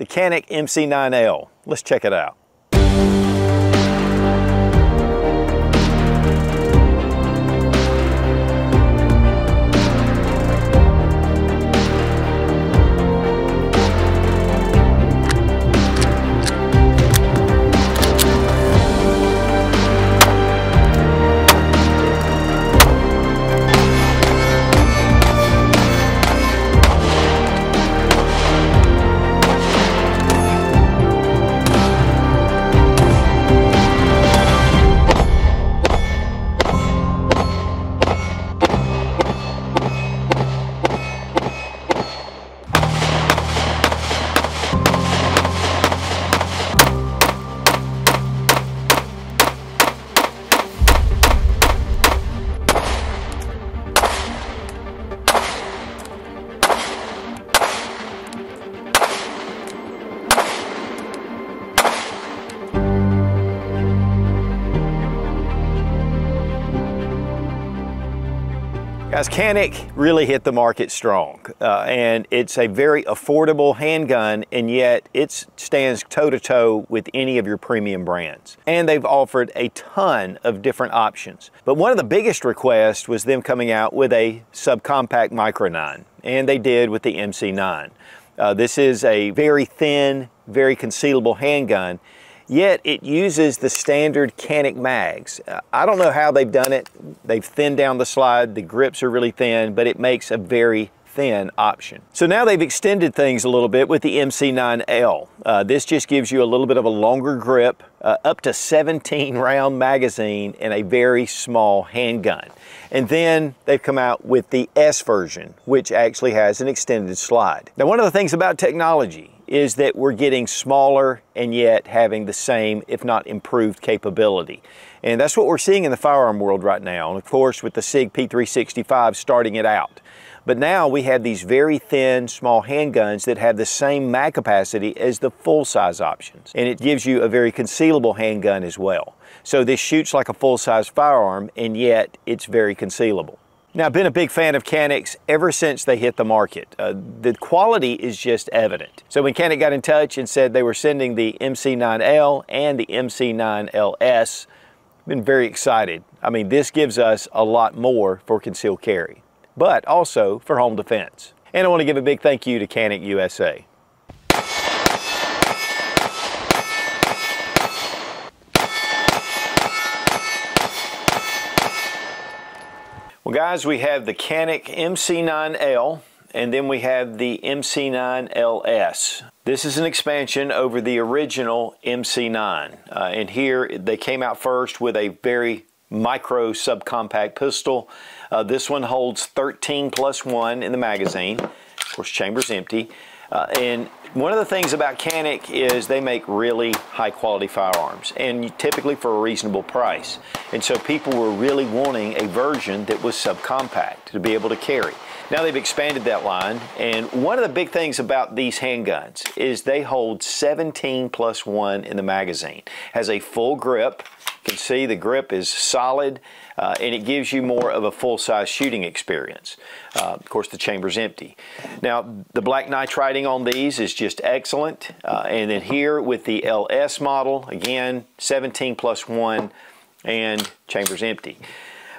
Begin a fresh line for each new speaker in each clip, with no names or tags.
the Canik MC9L. Let's check it out. Guys, Canik really hit the market strong, and it's a very affordable handgun, and yet it stands toe-to-toe with any of your premium brands. And they've offered a ton of different options. But one of the biggest requests was them coming out with a subcompact Micro 9, and they did with the MC9. This is a very thin, very concealable handgun, yet it uses the standard Canik mags. I don't know how they've done it. They've thinned down the slide, the grips are really thin, but it makes a very thin option. So now they've extended things a little bit with the MC9L. This just gives you a little bit of a longer grip, up to 17 round magazine, and a very small handgun. And then they've come out with the S version, which actually has an extended slide. Now, one of the things about technology is that we're getting smaller and yet having the same, if not improved, capability. And that's what we're seeing in the firearm world right now. And of course, with the SIG P365 starting it out. But now we have these very thin, small handguns that have the same mag capacity as the full-size options. And it gives you a very concealable handgun as well. So this shoots like a full-size firearm, and yet it's very concealable. Now, I've been a big fan of Canik's ever since they hit the market. The quality is just evident. So when Canik got in touch and said they were sending the MC9L and the MC9LS, I've been very excited. I mean, this gives us a lot more for concealed carry, but also for home defense. And I want to give a big thank you to Canik USA. Well, guys, we have the Canik MC9L, and then we have the MC9LS. This is an expansion over the original MC9. And here they came out first with a very micro subcompact pistol. This one holds 13+1 in the magazine. Of course, chamber's empty. And one of the things about Canik is they make really high quality firearms, and typically for a reasonable price. And so people were really wanting a version that was subcompact to be able to carry. Now they've expanded that line, and one of the big things about these handguns is they hold 17+1 in the magazine. Has a full grip. You can see the grip is solid, and it gives you more of a full-size shooting experience. Of course, the chamber's empty. Now, the black nitriding on these is just excellent. And then here with the LS model, again, 17+1, and chamber's empty.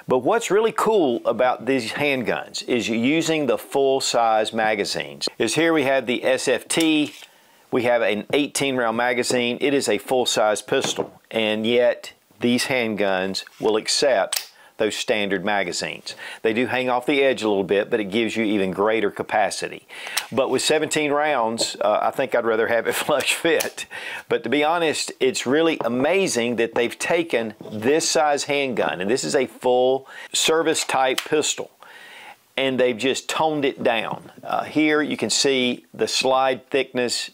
But what's really cool about these handguns is using the full-size magazines. Is here we have the SFT. We have an 18-round magazine. It is a full-size pistol, and yet these handguns will accept those standard magazines. They do hang off the edge a little bit, but it gives you even greater capacity. But with 17 rounds, I think I'd rather have it flush fit. But to be honest, it's really amazing that they've taken this size handgun, and this is a full service type pistol, and they've just toned it down. Here you can see the slide thickness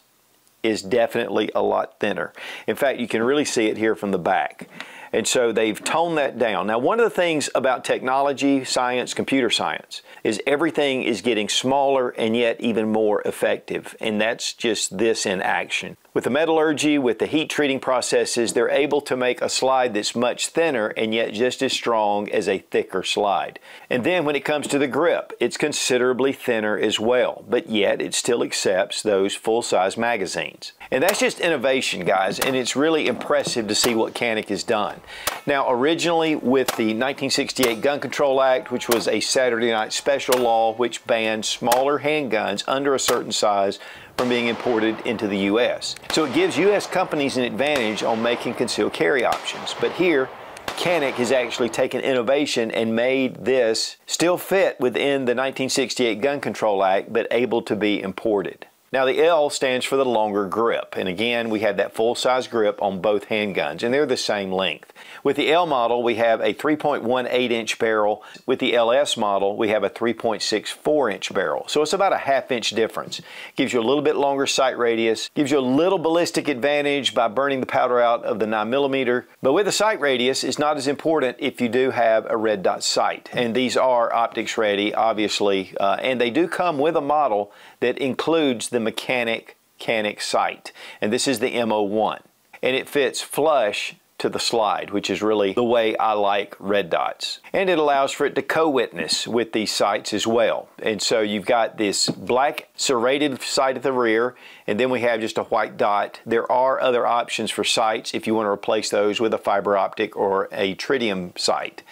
is definitely a lot thinner. In fact, you can really see it here from the back. And so they've toned that down. Now, one of the things about technology, science, computer science, is everything is getting smaller and yet even more effective. And that's just this in action. With the metallurgy, with the heat treating processes, they're able to make a slide that's much thinner and yet just as strong as a thicker slide. And then when it comes to the grip, it's considerably thinner as well, but yet it still accepts those full-size magazines. And that's just innovation, guys, and it's really impressive to see what Canik has done. Now, originally with the 1968 Gun Control Act, which was a Saturday night special law which banned smaller handguns under a certain size from being imported into the U.S. So it gives U.S. companies an advantage on making concealed carry options. But here, Canik has actually taken innovation and made this still fit within the 1968 Gun Control Act, but able to be imported. Now the L stands for the longer grip, and again we have that full-size grip on both handguns, and they're the same length. With the L model we have a 3.18 inch barrel. With the LS model we have a 3.64 inch barrel. So it's about a ½ inch difference. Gives you a little bit longer sight radius, gives you a little ballistic advantage by burning the powder out of the 9mm, but with the sight radius it's not as important if you do have a red dot sight. And these are optics ready, obviously, and they do come with a model that includes the Mechanik Canik sight, and this is the M01, and it fits flush to the slide, which is really the way I like red dots. And it allows for it to co-witness with these sights as well. And so you've got this black serrated sight at the rear, and then we have just a white dot. There are other options for sights if you want to replace those with a fiber optic or a tritium sight.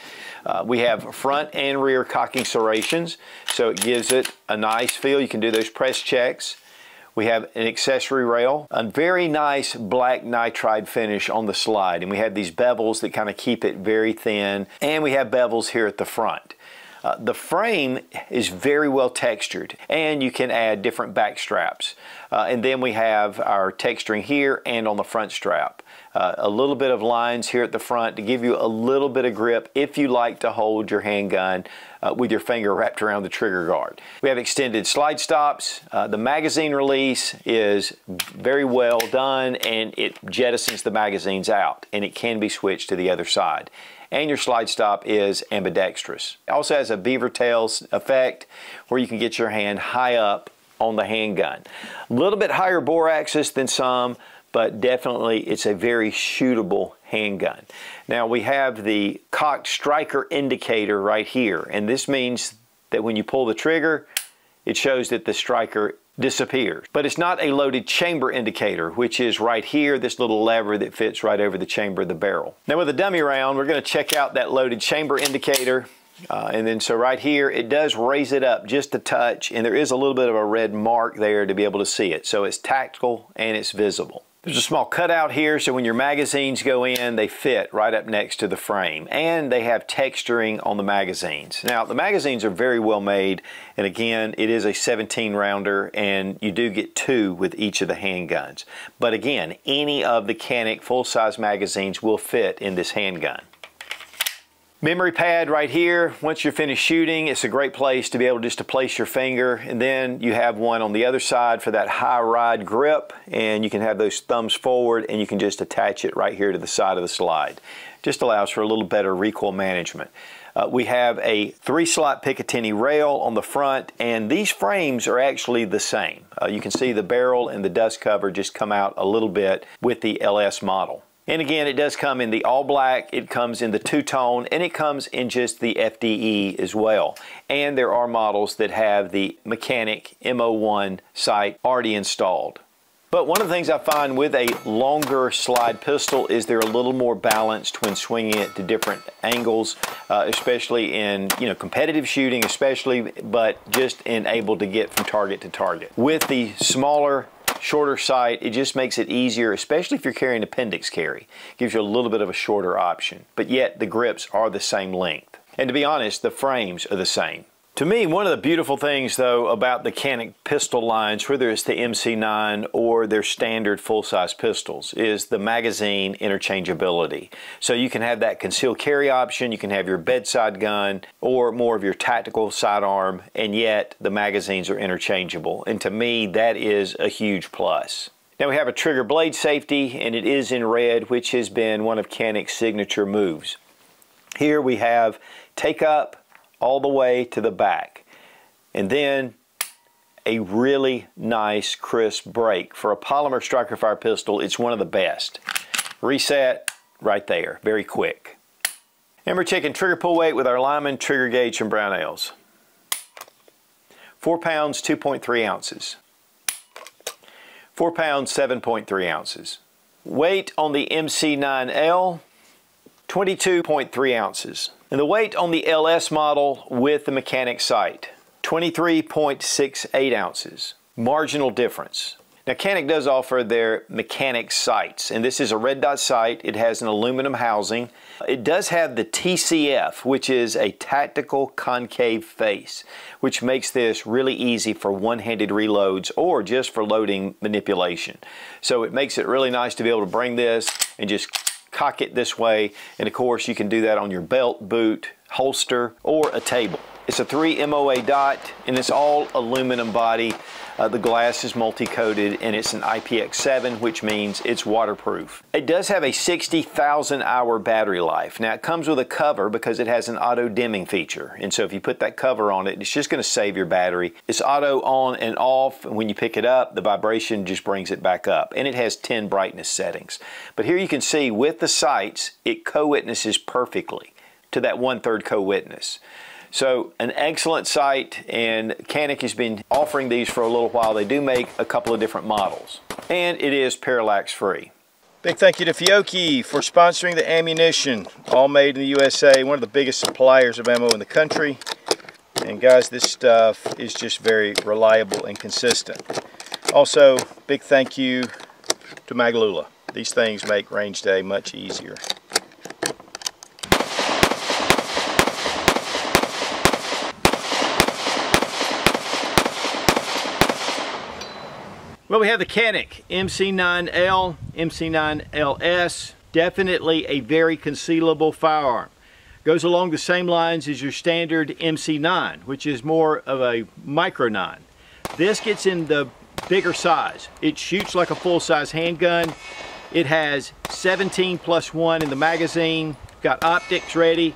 We have front and rear cocking serrations, so it gives it a nice feel. You can do those press checks. We have an accessory rail, a very nice black nitride finish on the slide, and we have these bevels that kind of keep it very thin, and we have bevels here at the front. The frame is very well textured, and you can add different back straps. And then we have our texturing here and on the front strap. A little bit of lines here at the front to give you a little bit of grip if you like to hold your handgun with your finger wrapped around the trigger guard. We have extended slide stops. The magazine release is very well done, and it jettisons the magazines out, and it can be switched to the other side. And your slide stop is ambidextrous. It also has a beaver tails effect where you can get your hand high up on the handgun. A little bit higher bore axis than some, but definitely it's a very shootable handgun. Now we have the cocked striker indicator right here, and this means that when you pull the trigger, it shows that the striker disappears. But it's not a loaded chamber indicator, which is right here, this little lever that fits right over the chamber of the barrel. Now with a dummy round, we're going to check out that loaded chamber indicator. And then so right here, it does raise it up just a touch, and there is a little bit of a red mark there to be able to see it. So it's tactile and it's visible. There's a small cutout here, so when your magazines go in, they fit right up next to the frame, and they have texturing on the magazines. Now, the magazines are very well made, and again, it is a 17 rounder, and you do get 2 with each of the handguns. But again, any of the Canik full-size magazines will fit in this handgun. Memory pad right here. Once you're finished shooting, it's a great place to be able just to place your finger, and then you have one on the other side for that high ride grip, and you can have those thumbs forward and you can just attach it right here to the side of the slide. Just allows for a little better recoil management. We have a 3-slot Picatinny rail on the front, and these frames are actually the same. You can see the barrel and the dust cover just come out a little bit with the LS model. And again, it does come in the all black, it comes in the two-tone, and it comes in just the FDE as well. And there are models that have the Mechanik M01 sight already installed. But one of the things I find with a longer slide pistol is they're a little more balanced when swinging it to different angles, especially in competitive shooting especially, but just in able to get from target to target. With the smaller shorter sight, it just makes it easier, especially if you're carrying appendix carry. Gives you a little bit of a shorter option, but yet the grips are the same length. And to be honest, the frames are the same. To me, one of the beautiful things though about the Canik pistol lines, whether it's the MC9 or their standard full-size pistols, is the magazine interchangeability. So you can have that concealed carry option, you can have your bedside gun or more of your tactical sidearm, and yet the magazines are interchangeable. And to me, that is a huge plus. Now we have a trigger blade safety, and it is in red, which has been one of Canic's signature moves. Here we have take up all the way to the back, and then a really nice crisp break. For a polymer striker fire pistol, it's one of the best. Reset right there, very quick. And we're checking trigger pull weight with our Lyman trigger gauge from Brownells. 4 pounds, 2.3 ounces. 4 pounds, 7.3 ounces. Weight on the MC9L, 22.3 ounces. And the weight on the LS model with the mechanic sight, 23.68 ounces. Marginal difference. Now Canic does offer their mechanic sights, and this is a red dot sight. It has an aluminum housing. It does have the TCF, which is a tactical concave face, which makes this really easy for one-handed reloads or just for loading manipulation. So it makes it really nice to be able to bring this and just cock it this way, and of course you can do that on your belt, boot, holster, or a table. It's a 3 MOA dot, and it's all aluminum body. The glass is multi-coated, and it's an IPX7, which means it's waterproof. It does have a 60,000 hour battery life. Now it comes with a cover because it has an auto dimming feature, and so if you put that cover on it, it's just going to save your battery. It's auto on and off, and when you pick it up, the vibration just brings it back up, and it has 10 brightness settings. But here you can see with the sights, it co-witnesses perfectly to that 1/3 co-witness. So an excellent sight, and Canic has been offering these for a little while. They do make a couple of different models, and it is parallax free. Big thank you to Fiocchi for sponsoring the ammunition, all made in the USA, one of the biggest suppliers of ammo in the country. And guys, this stuff is just very reliable and consistent. Also, big thank you to Maglula. These things make range day much easier. Well, we have the Canic MC9L, MC9LS, definitely a very concealable firearm. Goes along the same lines as your standard MC9, which is more of a micro 9. This gets in the bigger size. It shoots like a full-size handgun. It has 17+1 in the magazine, got optics ready,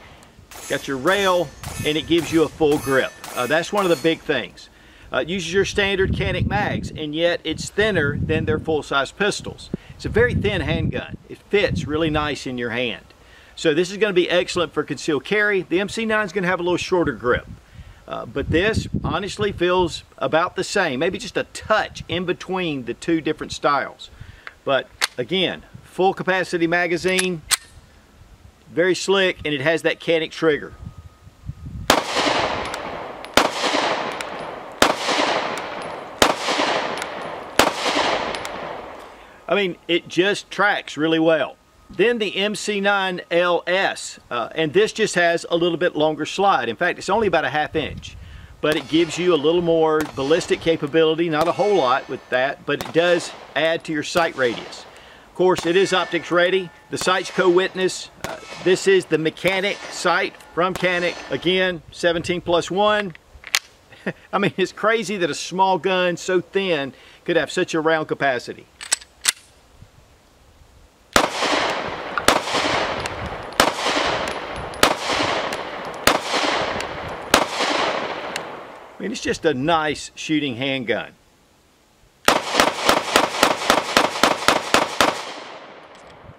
got your rail, and it gives you a full grip. That's one of the big things. It uses your standard Canic mags, and yet it's thinner than their full-size pistols. It's a very thin handgun. It fits really nice in your hand. So this is going to be excellent for concealed carry. The MC9 is going to have a little shorter grip. But this honestly feels about the same, maybe just a touch in between the two different styles. But again, full capacity magazine, very slick, and it has that Canic trigger. I mean, it just tracks really well. Then the MC9LS, and this just has a little bit longer slide. In fact, it's only about a 1/2 inch, but it gives you a little more ballistic capability, not a whole lot with that, but it does add to your sight radius. Of course, it is optics ready. The sight's co-witness. This is the mechanic sight from Canic. Again, 17+1. I mean, it's crazy that a small gun so thin could have such a round capacity. I mean, it's just a nice shooting handgun.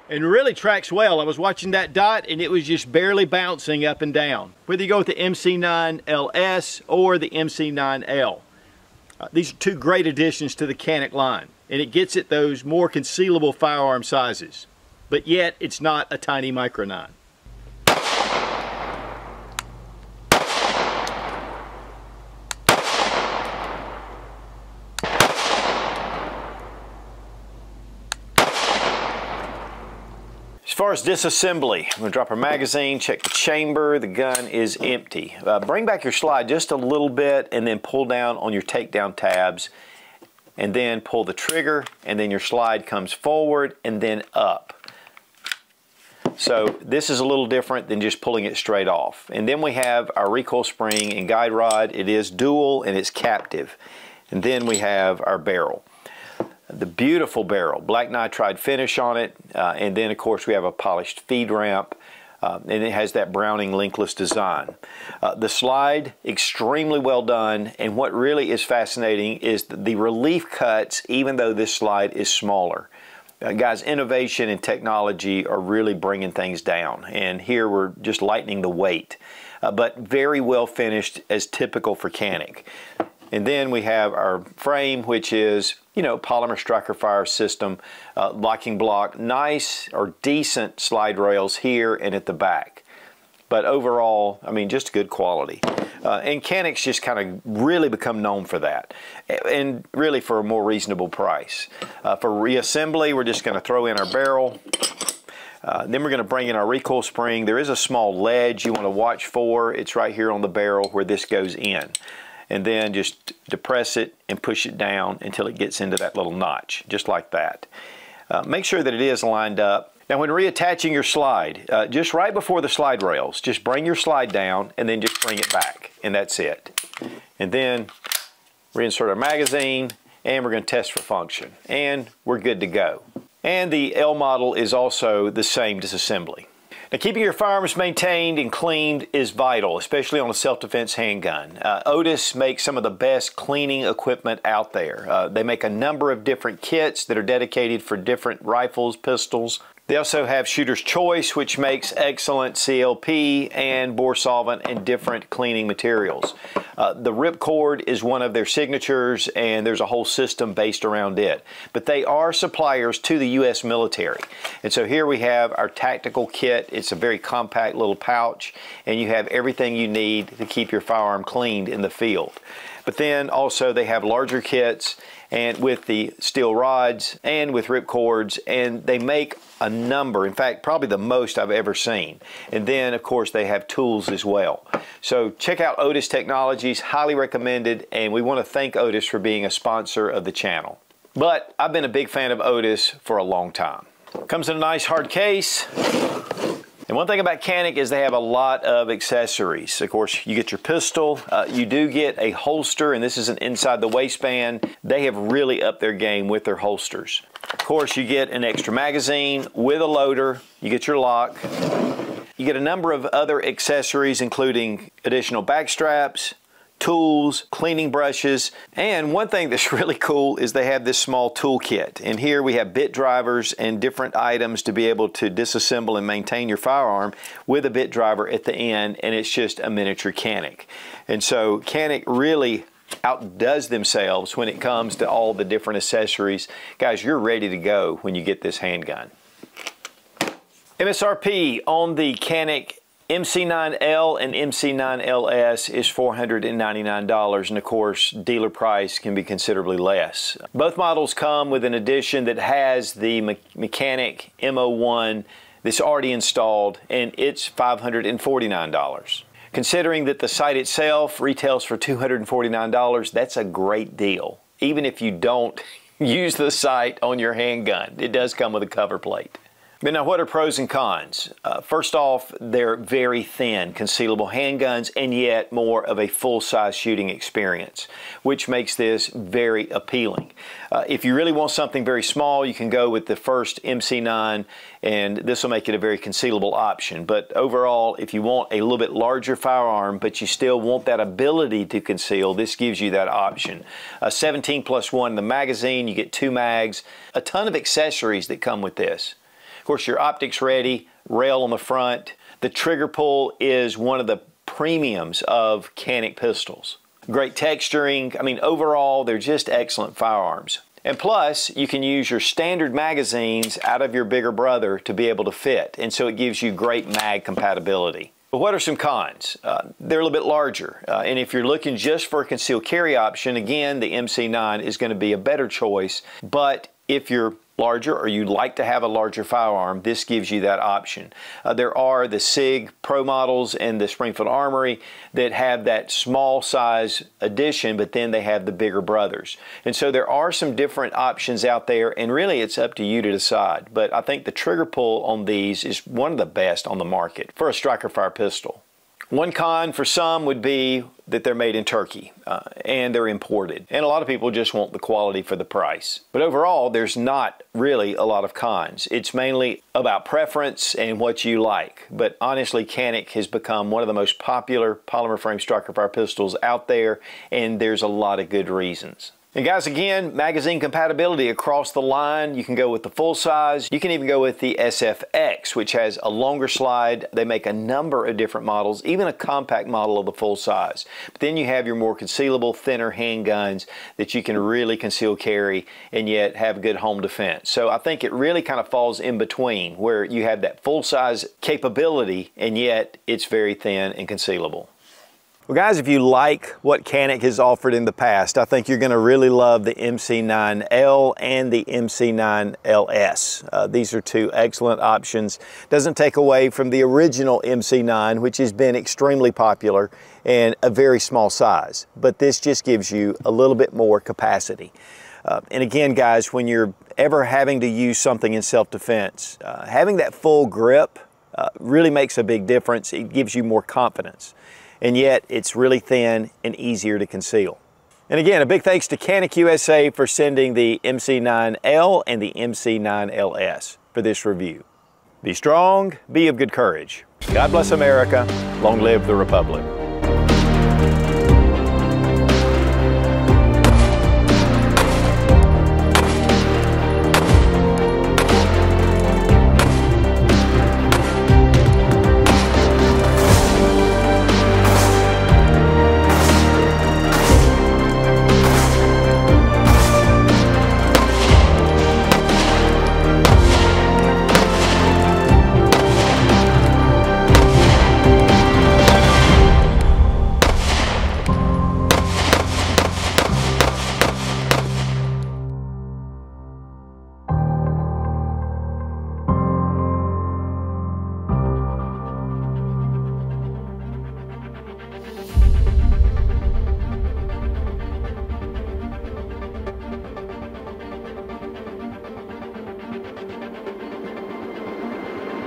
And really tracks well. I was watching that dot and it was just barely bouncing up and down. Whether you go with the MC9LS or the MC9L. These are two great additions to the Canic line. And it gets at those more concealable firearm sizes. But yet, it's not a tiny micro 9. As far as disassembly, I'm going to drop our magazine, check the chamber, the gun is empty. Bring back your slide just a little bit and then pull down on your takedown tabs and then pull the trigger, and then your slide comes forward and then up. So this is a little different than just pulling it straight off. And then we have our recoil spring and guide rod. It is dual and it's captive. And then we have our barrel. The beautiful barrel, black nitride finish on it, and then of course we have a polished feed ramp, and it has that Browning linkless design. The slide, extremely well done, and what really is fascinating is the relief cuts, even though this slide is smaller. Guys, innovation and technology are really bringing things down, and here we're just lightening the weight, but very well finished as typical for Canik. And then we have our frame, which is, you know, polymer striker fire system, locking block, nice or decent slide rails here and at the back. But overall, I mean, just good quality. And Canik's just kind of really become known for that, and really for a more reasonable price. For reassembly, we're just going to throw in our barrel. Then we're going to bring in our recoil spring. There is a small ledge you want to watch for. It's right here on the barrel where this goes in. And then just depress it and push it down until it gets into that little notch, just like that. Make sure that it is lined up. Now when reattaching your slide, just right before the slide rails, just bring your slide down and then just bring it back, and that's it. And then reinsert our magazine, and we're going to test for function. And we're good to go. And the L model is also the same disassembly. Now, keeping your firearms maintained and cleaned is vital, especially on a self-defense handgun. Otis makes some of the best cleaning equipment out there. They make a number of different kits that are dedicated for different rifles, pistols. They also have Shooter's Choice, which makes excellent CLP and bore solvent and different cleaning materials. The Ripcord is one of their signatures, and there's a whole system based around it. But they are suppliers to the U.S. military. And so here we have our tactical kit. It's a very compact little pouch, and you have everything you need to keep your firearm cleaned in the field. But then also they have larger kits, and with the steel rods and with ripcords, and they make a number, in fact probably the most I've ever seen. And then of course they have tools as well. So check out Otis Technologies, highly recommended, and we want to thank Otis for being a sponsor of the channel. But I've been a big fan of Otis for a long time. Comes in a nice hard case. And one thing about Canik is they have a lot of accessories. Of course, you get your pistol, you do get a holster, and this is an inside the waistband. They have really upped their game with their holsters. Of course, you get an extra magazine with a loader, you get your lock. You get a number of other accessories, including additional back straps, tools, cleaning brushes, and one thing that's really cool is they have this small toolkit. And here we have bit drivers and different items to be able to disassemble and maintain your firearm with a bit driver at the end, and it's just a miniature Canik. And so Canik really outdoes themselves when it comes to all the different accessories. Guys, you're ready to go when you get this handgun. MSRP on the Canik MC9L and MC9LS is $499, and of course dealer price can be considerably less. Both models come with an edition that has the Mecanik M01 that's already installed, and it's $549. Considering that the sight itself retails for $249, that's a great deal. Even if you don't use the sight on your handgun, it does come with a cover plate. But now, what are pros and cons? First off, they're very thin, concealable handguns, and yet more of a full-size shooting experience, which makes this very appealing. If you really want something very small, you can go with the first MC9, and this will make it a very concealable option. But overall, if you want a little bit larger firearm, but you still want that ability to conceal, this gives you that option. 17+1 in the magazine, you get 2 mags, a ton of accessories that come with this. Of course, your optics ready, rail on the front. The trigger pull is one of the premiums of Canik pistols. Great texturing. I mean, overall, they're just excellent firearms. And plus, you can use your standard magazines out of your bigger brother to be able to fit. And so it gives you great mag compatibility. But what are some cons? They're a little bit larger. And if you're looking just for a concealed carry option, again, the MC9 is going to be a better choice. But if you're larger or you'd like to have a larger firearm, this gives you that option. There are the SIG Pro models and the Springfield Armory that have that small size edition, but then they have the bigger brothers. And so there are some different options out there, and really it's up to you to decide. But I think the trigger pull on these is one of the best on the market for a striker fire pistol. One con for some would be that they're made in Turkey and they're imported. And a lot of people just want the quality for the price. But overall, there's not really a lot of cons. It's mainly about preference and what you like. But honestly, Canik has become one of the most popular polymer frame striker fire pistols out there, and there's a lot of good reasons. And guys, again, magazine compatibility across the line. You can go with the full size. You can even go with the SFX, which has a longer slide. They make a number of different models, even a compact model of the full size. But then you have your more concealable, thinner handguns that you can really conceal carry and yet have good home defense. So I think it really kind of falls in between, where you have that full size capability and yet it's very thin and concealable. Well guys, if you like what Canik has offered in the past, I think you're going to really love the MC9L and the MC9LS. These are two excellent options. Doesn't take away from the original MC9, which has been extremely popular and a very small size. But this just gives you a little bit more capacity. And again guys, when you're ever having to use something in self-defense, having that full grip really makes a big difference. It gives you more confidence. And yet it's really thin and easier to conceal. And again, a big thanks to Canik USA for sending the MC9L and the MC9LS for this review. Be strong, be of good courage. God bless America. Long live the Republic.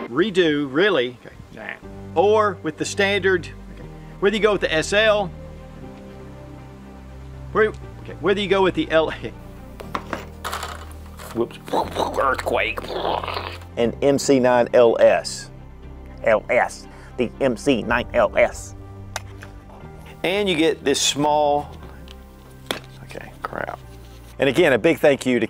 Redo, really, okay. Or with the standard, okay. Whether you go with the SL, whether you go with the L, whoops, earthquake, and MC9LS, the MC9LS. And you get this small, okay, crap. And again, a big thank you to